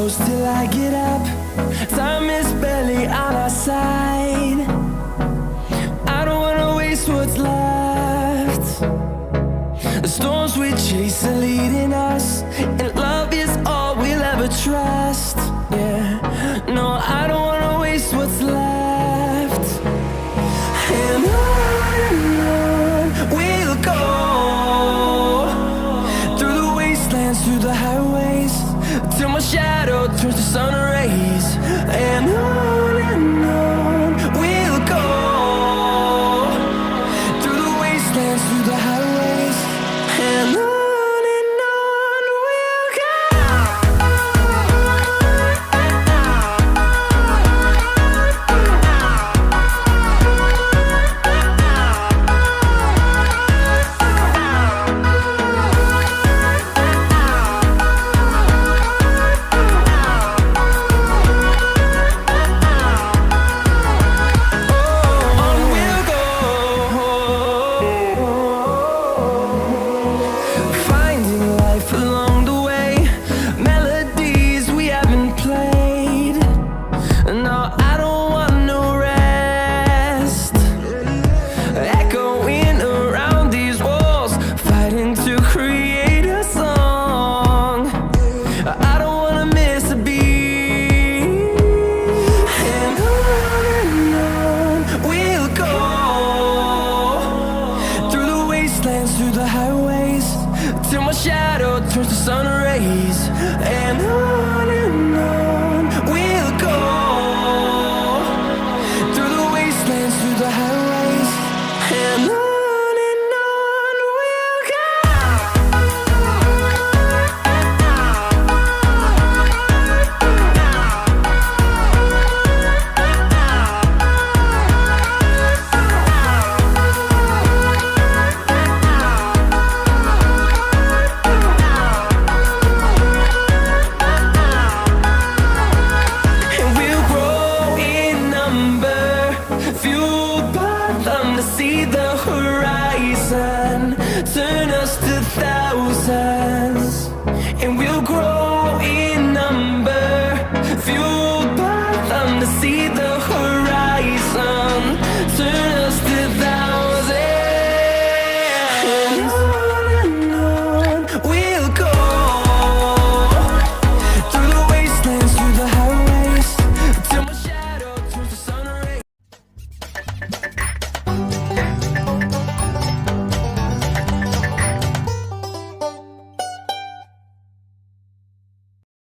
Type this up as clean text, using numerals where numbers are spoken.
close till I get up. Time is barely on our side. I don't wanna waste what's left. The storms we chase are leading us, and love is all we'll ever trust. Yeah, no, I don't wanna waste what's left. And on we'll go, through the wastelands, through the highways, till my shadow turns to sun rays. And on we'll go, through the wastelands, through the highways, and on we'll go. Through the highways, till my shadow turns to sun rays. And on we'll go, through the wastelands, through the highways, and on we'll go. See the horizon turn us to thousands, and we'll grow